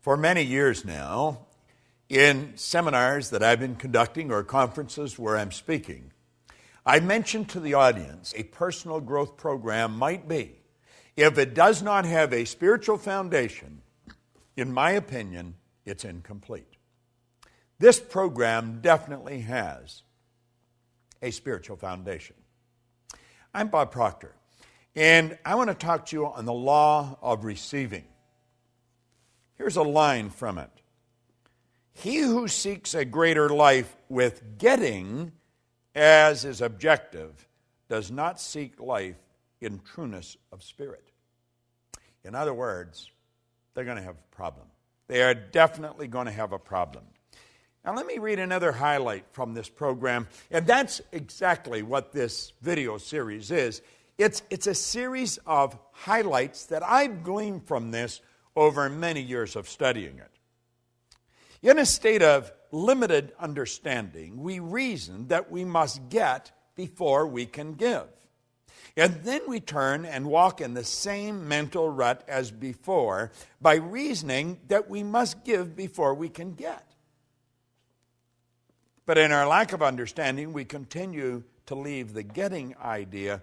For many years now, in seminars that I've been conducting or conferences where I'm speaking, I mentioned to the audience a personal growth program might be, if it does not have a spiritual foundation, in my opinion, it's incomplete. This program definitely has a spiritual foundation. I'm Bob Proctor, and I want to talk to you on the law of receiving. Here's a line from it. He who seeks a greater life with getting as his objective does not seek life in trueness of spirit. In other words, they're going to have a problem. They are definitely going to have a problem. Now let me read another highlight from this program, and that's exactly what this video series is. It's a series of highlights that I've gleaned from this over many years of studying it. In a state of limited understanding, we reason that we must get before we can give. And then we turn and walk in the same mental rut as before by reasoning that we must give before we can get. But in our lack of understanding, we continue to leave the getting idea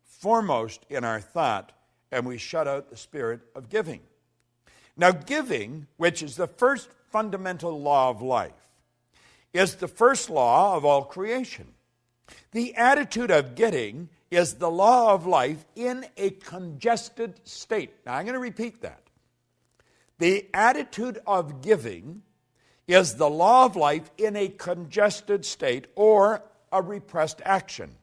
foremost in our thought, and we shut out the spirit of giving. Now, giving, which is the first fundamental law of life, is the first law of all creation. The attitude of getting is the law of life in a congested state. Now, I'm going to repeat that. The attitude of giving is the law of life in a congested state or a repressed action.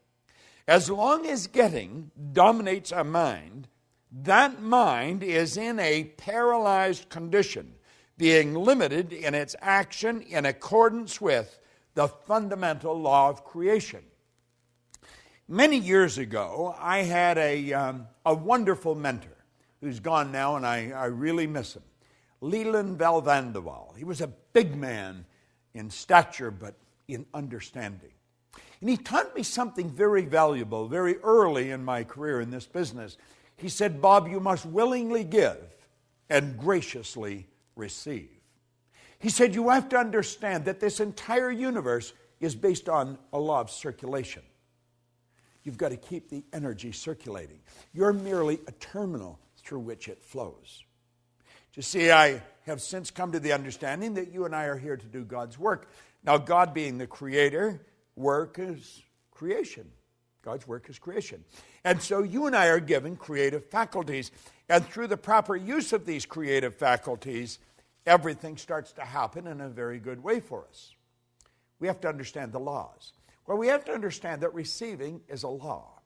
As long as getting dominates a mind, that mind is in a paralyzed condition, being limited in its action in accordance with the fundamental law of creation. Many years ago, I had a wonderful mentor who's gone now, and I really miss him. Leland Valvandewaal. He was a big man in stature, but in understanding. And he taught me something very valuable very early in my career in this business. He said, Bob, you must willingly give and graciously receive. He said, you have to understand that this entire universe is based on a law of circulation. You've got to keep the energy circulating. You're merely a terminal through which it flows. You see, I have since come to the understanding that you and I are here to do God's work. Now, God being the creator, work is creation. God's work is creation. And so you and I are given creative faculties. And through the proper use of these creative faculties, everything starts to happen in a very good way for us. We have to understand the laws. Well, we have to understand that receiving is a law.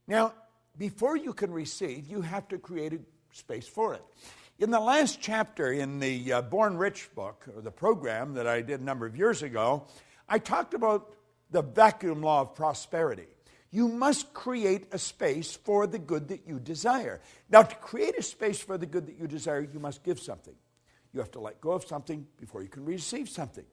Now, before you can receive, you have to create a space for it. In the last chapter in the Born Rich book, or the program that I did a number of years ago, I talked about the vacuum law of prosperity. You must create a space for the good that you desire. Now, to create a space for the good that you desire, you must give something. You have to let go of something before you can receive something.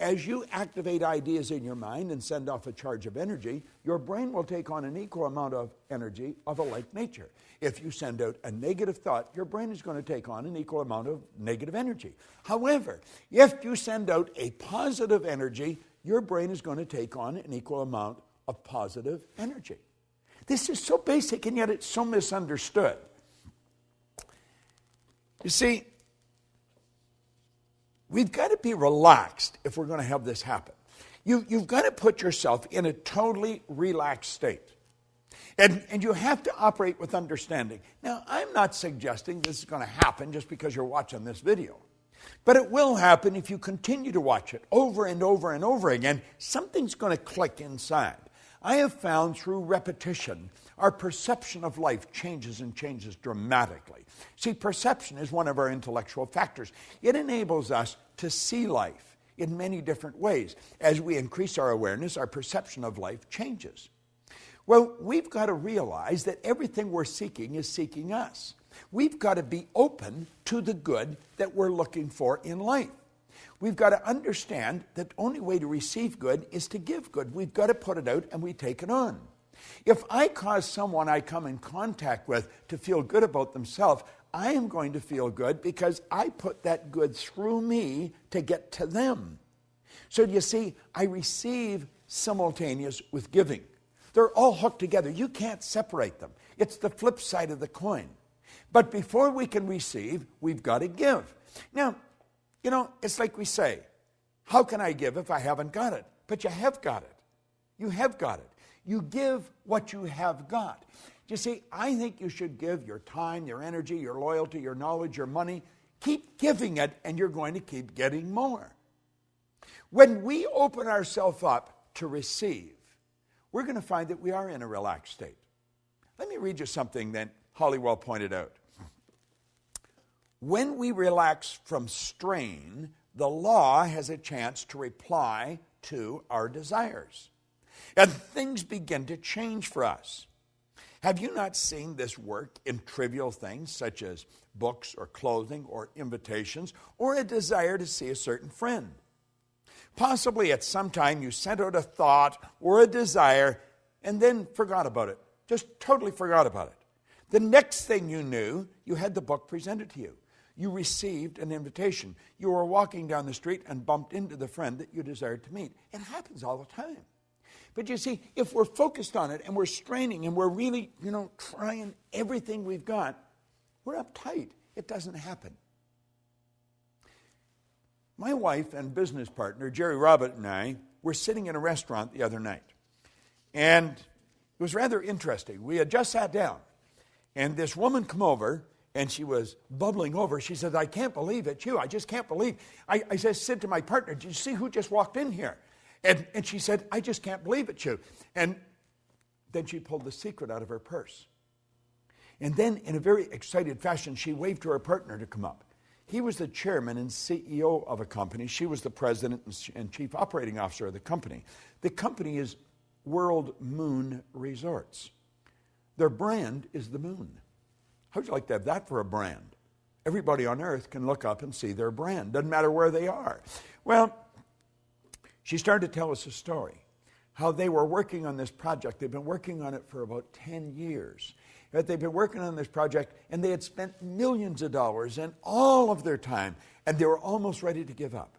As you activate ideas in your mind and send off a charge of energy, your brain will take on an equal amount of energy of a like nature. If you send out a negative thought, your brain is going to take on an equal amount of negative energy. However, if you send out a positive energy, your brain is going to take on an equal amount of positive energy. This is so basic, and yet it's so misunderstood. You see, we've got to be relaxed if we're going to have this happen. You've got to put yourself in a totally relaxed state. And you have to operate with understanding. Now, I'm not suggesting this is going to happen just because you're watching this video. But it will happen if you continue to watch it over and over and over again. Something's going to click inside. I have found through repetition, our perception of life changes and changes dramatically. See, perception is one of our intellectual factors. It enables us to see life in many different ways. As we increase our awareness, our perception of life changes. Well, we've got to realize that everything we're seeking is seeking us. We've got to be open to the good that we're looking for in life. We've got to understand that the only way to receive good is to give good. We've got to put it out and we take it on. If I cause someone I come in contact with to feel good about themselves, I am going to feel good because I put that good through me to get to them. So you see, I receive simultaneous with giving. They're all hooked together. You can't separate them. It's the flip side of the coin. But before we can receive, we've got to give. Now, it's like we say, how can I give if I haven't got it? But you have got it. You have got it. You give what you have got. You see, I think you should give your time, your energy, your loyalty, your knowledge, your money. Keep giving it, and you're going to keep getting more. When we open ourselves up to receive, we're going to find that we are in a relaxed state. Let me read you something that Hollywell pointed out. When we relax from strain, the law has a chance to reply to our desires. And things begin to change for us. Have you not seen this work in trivial things such as books or clothing or invitations or a desire to see a certain friend? Possibly at some time you sent out a thought or a desire and then forgot about it. Just totally forgot about it. The next thing you knew, you had the book presented to you. You received an invitation. You were walking down the street and bumped into the friend that you desired to meet. It happens all the time. But you see, if we're focused on it and we're straining and we're really, trying everything we've got, we're uptight. It doesn't happen. My wife and business partner, Jerry Robert, and I were sitting in a restaurant the other night. And it was rather interesting. We had just sat down. And this woman came over, and she was bubbling over. She said, I can't believe it's you. I just can't believe. I said to my partner, did you see who just walked in here? And she said, I just can't believe it's you. And then she pulled the secret out of her purse. And then, in a very excited fashion, she waved to her partner to come up. He was the chairman and CEO of a company. She was the president and chief operating officer of the company. The company is World Moon Resorts. Their brand is the moon. How'd you like to have that for a brand? Everybody on earth can look up and see their brand. Doesn't matter where they are. Well, she started to tell us a story, how they were working on this project. They've been working on it for about 10 years. That they've been working on this project, and they had spent millions of dollars and all of their time, and they were almost ready to give up.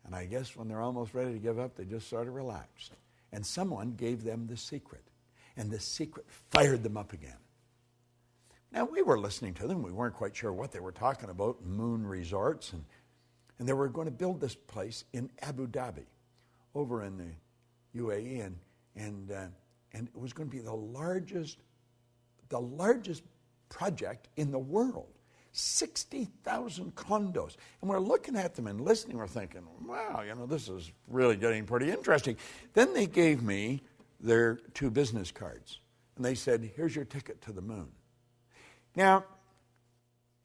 And I guess when they're almost ready to give up, they just sort of relaxed. And someone gave them the secret, and the secret fired them up again. Now, we were listening to them. We weren't quite sure what they were talking about, moon resorts, and they were going to build this place in Abu Dhabi, over in the UAE, and it was going to be the largest project in the world. 60,000 condos. And we're looking at them and listening. We're thinking, wow, this is really getting pretty interesting. Then they gave me their 2 business cards. And they said, here's your ticket to the moon. Now,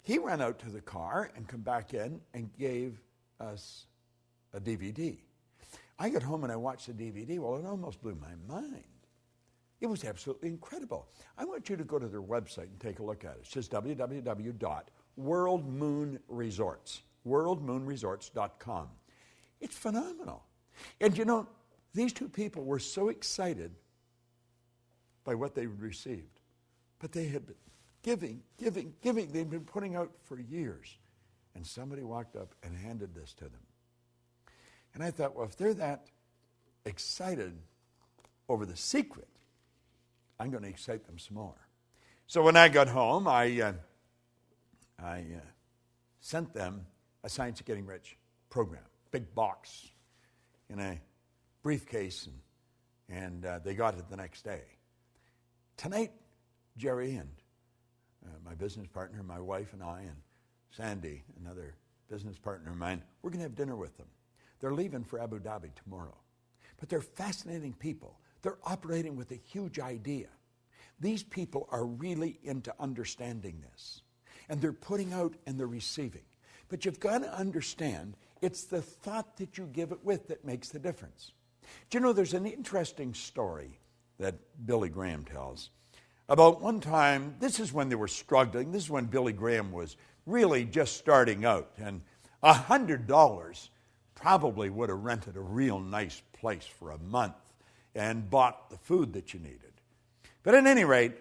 he ran out to the car and come back in and gave us a DVD. I got home and I watched the DVD. Well, it almost blew my mind. It was absolutely incredible. I want you to go to their website and take a look at it. It's just www.worldmoonresorts, worldmoonresorts.com. It's phenomenal. And these 2 people were so excited by what they received. But they had been giving. They'd been putting out for years. And somebody walked up and handed this to them. And I thought, well, if they're that excited over the secret, I'm going to excite them some more. So when I got home, I sent them a Science of Getting Rich program, big box in a briefcase, and they got it the next day. Tonight, Jerry and my business partner, my wife and I, and Sandy, another business partner of mine, we're going to have dinner with them. They're leaving for Abu Dhabi tomorrow. But they're fascinating people. They're operating with a huge idea. These people are really into understanding this. And they're putting out and they're receiving. But you've got to understand, it's the thought that you give it with that makes the difference. Do there's an interesting story that Billy Graham tells about one time. This is when they were struggling. This is when Billy Graham was really just starting out. And $100 probably would have rented a real nice place for a month and bought the food that you needed. But at any rate,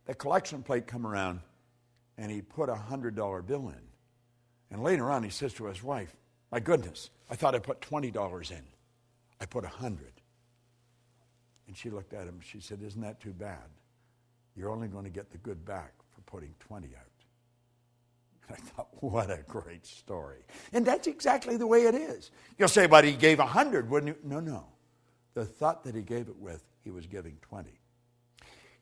the collection plate come around, and he put a $100 bill in. And later on, he says to his wife, my goodness, I thought I put $20 in. I put 100. And she looked at him, she said, isn't that too bad? You're only going to get the good back for putting 20 out. And I thought, what a great story. And that's exactly the way it is. You'll say, but he gave 100, wouldn't you? No. The thought that he gave it with, he was giving 20.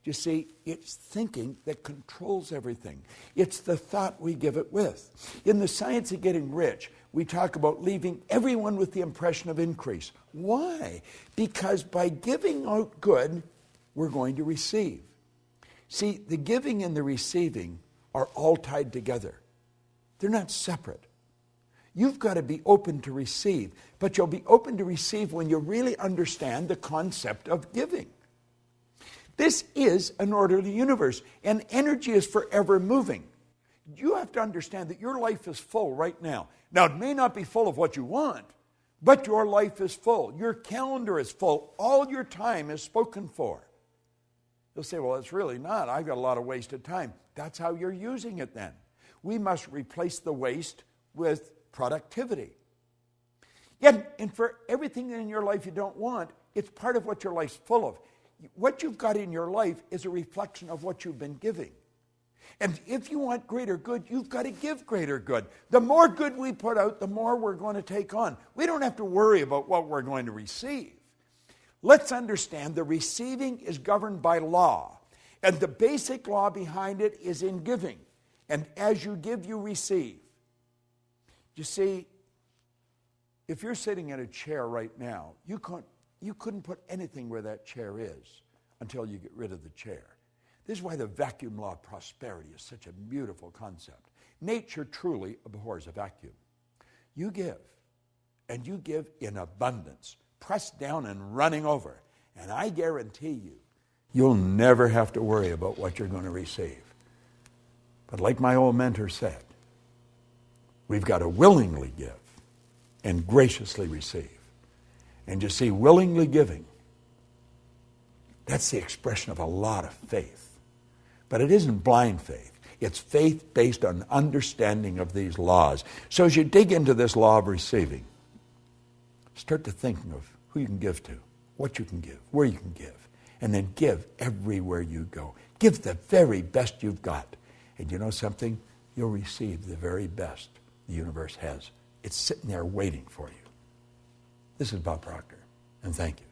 You see, it's thinking that controls everything. It's the thought we give it with. In the Science of Getting Rich, we talk about leaving everyone with the impression of increase. Why? Because by giving out good, we're going to receive. See, the giving and the receiving are all tied together. They're not separate. You've got to be open to receive, but you'll be open to receive when you really understand the concept of giving. This is an orderly universe, and energy is forever moving. You have to understand that your life is full right now. Now, it may not be full of what you want, but your life is full. Your calendar is full. All your time is spoken for. You'll say, well, it's really not. I've got a lot of wasted time. That's how you're using it then. We must replace the waste with productivity. Yet, and for everything in your life you don't want, it's part of what your life's full of. What you've got in your life is a reflection of what you've been giving. And if you want greater good, you've got to give greater good. The more good we put out, the more we're going to take on. We don't have to worry about what we're going to receive. Let's understand the receiving is governed by law. And the basic law behind it is in giving. And as you give, you receive. You see, if you're sitting in a chair right now, you couldn't put anything where that chair is until you get rid of the chair. This is why the vacuum law of prosperity is such a beautiful concept. Nature truly abhors a vacuum. You give, and you give in abundance, pressed down and running over. And I guarantee you, you'll never have to worry about what you're going to receive. But like my old mentor said, we've got to willingly give and graciously receive. And you see, willingly giving, that's the expression of a lot of faith. But it isn't blind faith. It's faith based on understanding of these laws. So as you dig into this law of receiving, start to thinking of who you can give to, what you can give, where you can give, and then give everywhere you go. Give the very best you've got. And you know something? You'll receive the very best the universe has. It's sitting there waiting for you. This is Bob Proctor, and thank you.